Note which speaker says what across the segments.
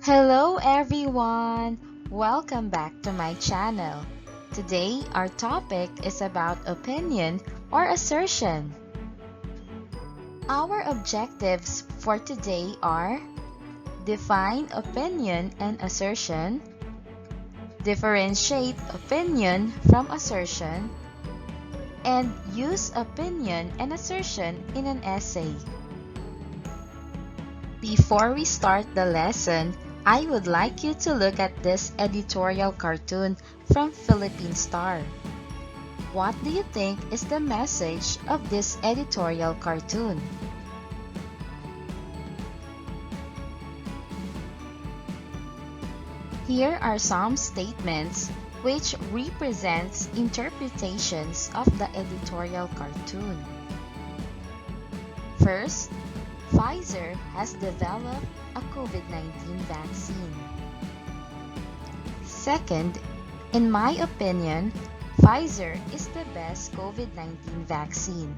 Speaker 1: Hello everyone! Welcome back to my channel. Today our topic is about opinion or assertion. Our objectives for today are: define opinion and assertion, differentiate opinion from assertion, and use opinion and assertion in an essay. Before we start the lesson, I would like you to look at this editorial cartoon from Philippine Star. What do you think is the message of this editorial cartoon? Here are some statements which represents interpretations of the editorial cartoon. First, Pfizer has developed a COVID-19 vaccine. Second, in my opinion, Pfizer is the best COVID-19 vaccine.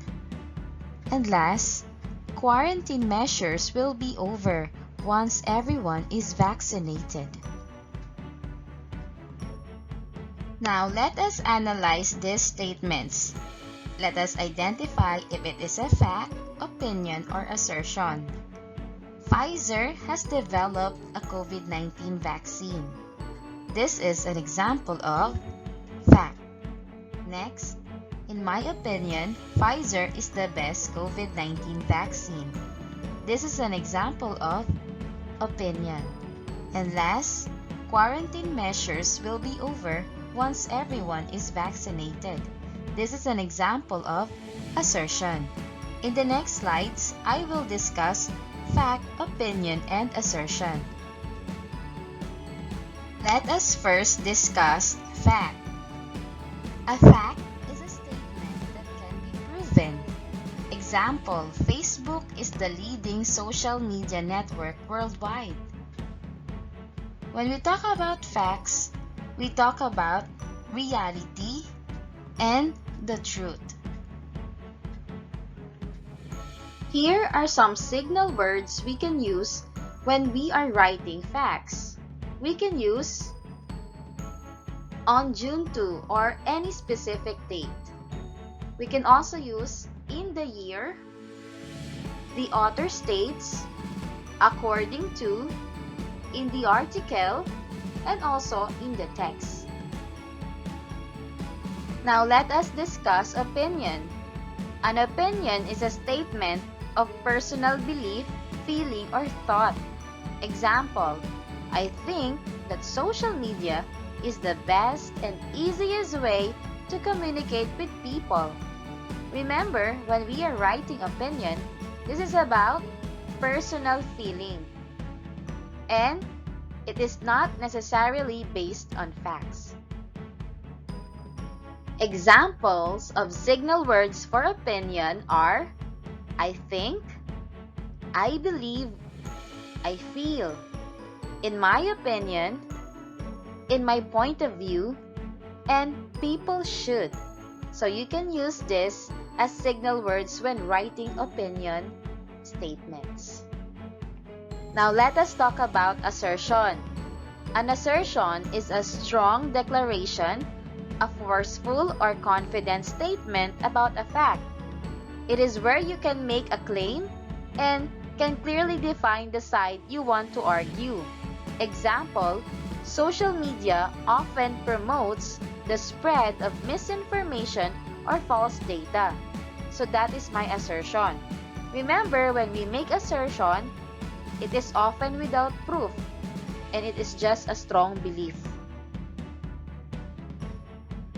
Speaker 1: And last, quarantine measures will be over once everyone is vaccinated. Now let us analyze these statements. Let us identify if it is a fact, opinion, or assertion. Pfizer has developed a COVID-19 vaccine. This is an example of fact. Next, in my opinion, Pfizer is the best COVID-19 vaccine. This is an example of opinion. And last, quarantine measures will be over once everyone is vaccinated. This is an example of assertion. In the next slides, I will discuss fact, opinion, and assertion. Let us first discuss fact. A fact is a statement that can be proven. Example, Facebook is the leading social media network worldwide. When we talk about facts, we talk about reality and the truth. Here are some signal words we can use when we are writing facts. We can use on June 2 or any specific date. We can also use in the year, the author states, according to, in the article, and also in the text. Now let us discuss opinion. An opinion is a statement of personal belief, feeling, or thought. Example, I think that social media is the best and easiest way to communicate with people. Remember, when we are writing opinion, this is about personal feeling, and it is not necessarily based on facts. Examples of signal words for opinion are I think, I believe, I feel, in my opinion, in my point of view, and people should. So you can use this as signal words when writing opinion statements. Now let us talk about assertion. An assertion is a strong declaration, a forceful or confident statement about a fact. It is where you can make a claim and can clearly define the side you want to argue. Example, social media often promotes the spread of misinformation or false data. So that is my assertion. Remember, when we make assertion, it is often without proof, and it is just a strong belief.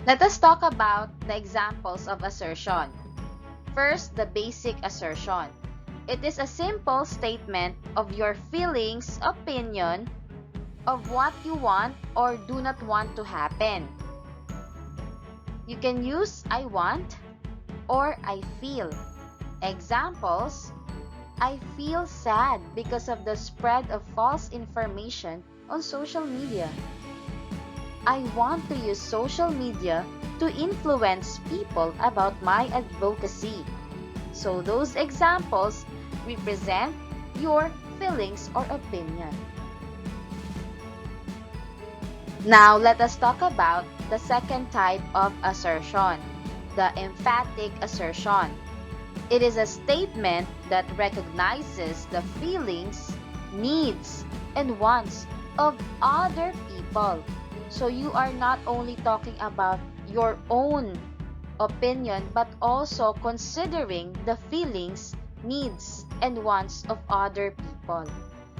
Speaker 1: Let us talk about the examples of assertion. First, the basic assertion. It is a simple statement of your feelings, opinion, of what you want or do not want to happen. You can use I want or I feel. Examples, I feel sad because of the spread of false information on social media. I want to use social media to influence people about my advocacy. So those examples represent your feelings or opinion. Now, let us talk about the second type of assertion, the emphatic assertion. It is a statement that recognizes the feelings, needs, and wants of other people. So you are not only talking about your own opinion, but also considering the feelings, needs, and wants of other people.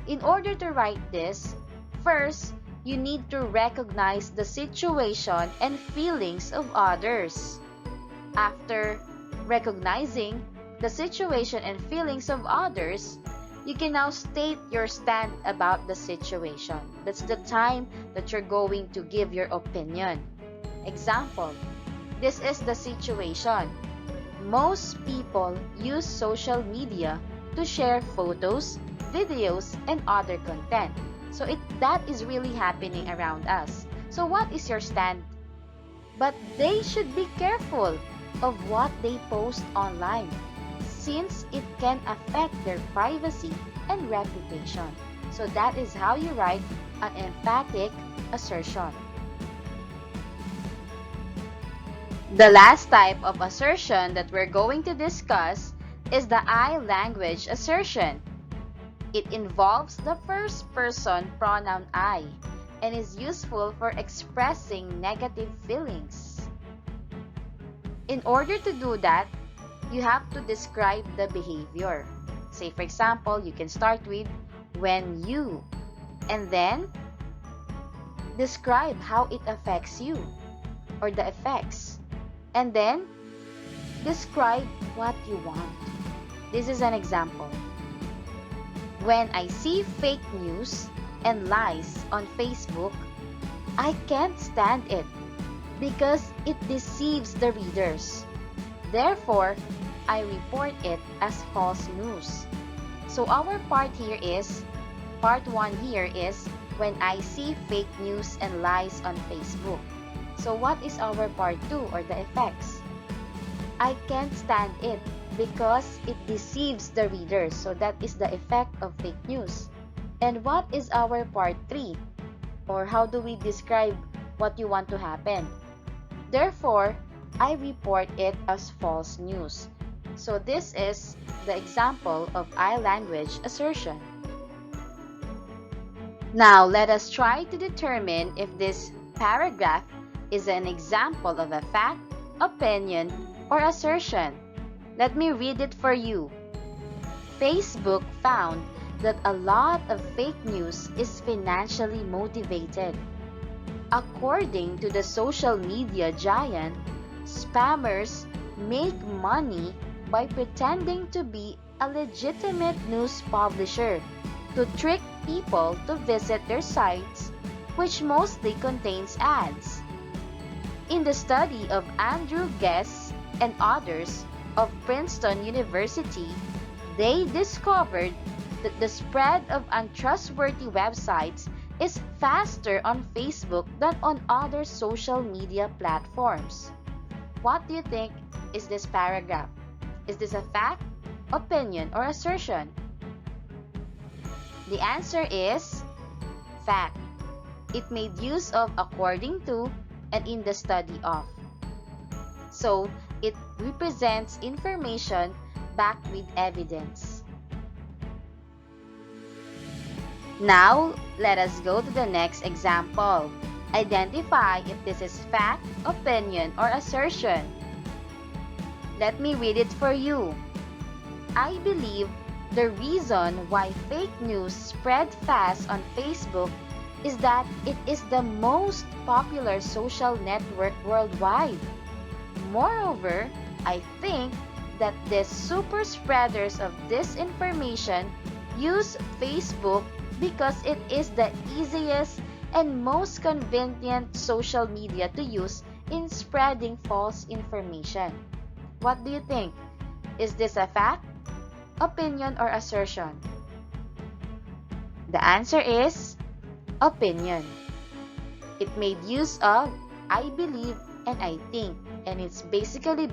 Speaker 1: In order to write this, first, you need to recognize the situation and feelings of others. After recognizing the situation and feelings of others, you can now state your stand about the situation. That's the time that you're going to give your opinion. Example, this is the situation. Most people use social media to share photos, videos, and other content. So that is really happening around us. So what is your stand? But they should be careful of what they post online, since it can affect their privacy and reputation. So that is how you write an emphatic assertion. The last type of assertion that we're going to discuss is the I language assertion. It involves the first person pronoun I and is useful for expressing negative feelings. In order to do that, you have to describe the behavior. Say, for example, you can start with when you, and then describe how it affects you or the effects, and then describe what you want. This is an example. When I see fake news and lies on Facebook, I can't stand it because it deceives the readers. Therefore, I report it as false news. So our part 1 here is when I see fake news and lies on Facebook. So what is our part 2 or the effects? I can't stand it because it deceives the readers. So that is the effect of fake news. And what is our part 3? Or how do we describe what you want to happen? Therefore, I report it as false news. So this is the example of I language assertion. Now, let us try to determine if this paragraph is an example of a fact, opinion, or assertion. Let me read it for you. Facebook found that a lot of fake news is financially motivated. According to the social media giant, spammers make money by pretending to be a legitimate news publisher to trick people to visit their sites, which mostly contains ads. In the study of Andrew Guest and others of Princeton University, they discovered that the spread of untrustworthy websites is faster on Facebook than on other social media platforms. What do you think is this paragraph? Is this a fact, opinion, or assertion? The answer is fact. It made use of according to and in the study of. So, it represents information backed with evidence. Now, let us go to the next example. Identify if this is fact, opinion, or assertion. Let me read it for you. I believe the reason why fake news spread fast on Facebook is that it is the most popular social network worldwide. Moreover, I think that the super spreaders of disinformation use Facebook because it is the easiest and most convenient social media to use in spreading false information. What do you think? Is this a fact, opinion, or assertion? The answer is opinion. It made use of I believe and I think, and it's basically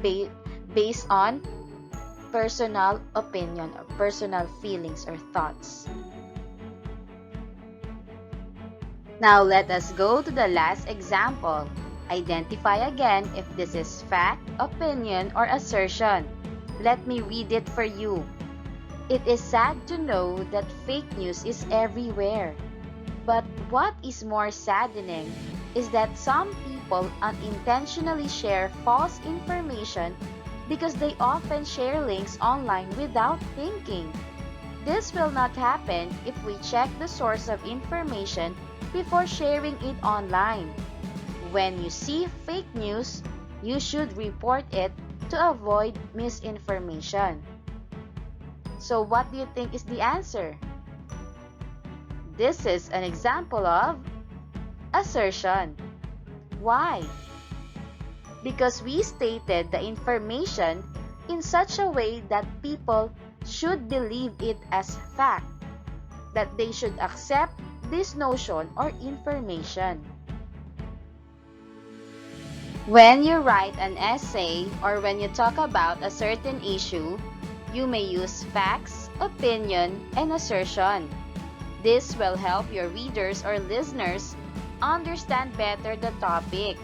Speaker 1: based on personal opinion or personal feelings or thoughts. Now let us go to the last example. Identify again if this is fact, opinion, or assertion. Let me read it for you. It is sad to know that fake news is everywhere. But what is more saddening is that some people unintentionally share false information because they often share links online without thinking. This will not happen if we check the source of information before sharing it online. When you see fake news, you should report it to avoid misinformation. So what do you think is the answer? This is an example of assertion. Why? Because we stated the information in such a way that people should believe it as fact, that they should accept this notion or information. When you write an essay or when you talk about a certain issue, you may use facts, opinion, and assertion. This will help your readers or listeners understand better the topic.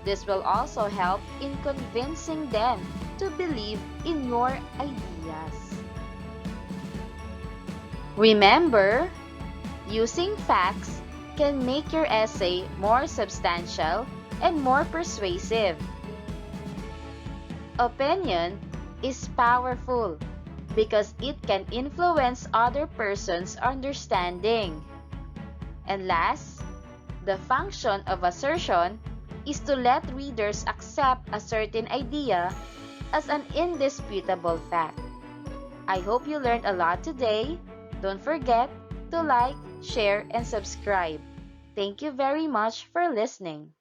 Speaker 1: This will also help in convincing them to believe in your ideas. Remember, using facts can make your essay more substantial and more persuasive. Opinion is powerful because it can influence other person's understanding. And last, the function of assertion is to let readers accept a certain idea as an indisputable fact. I hope you learned a lot today. Don't forget to like, share, and subscribe. Thank you very much for listening.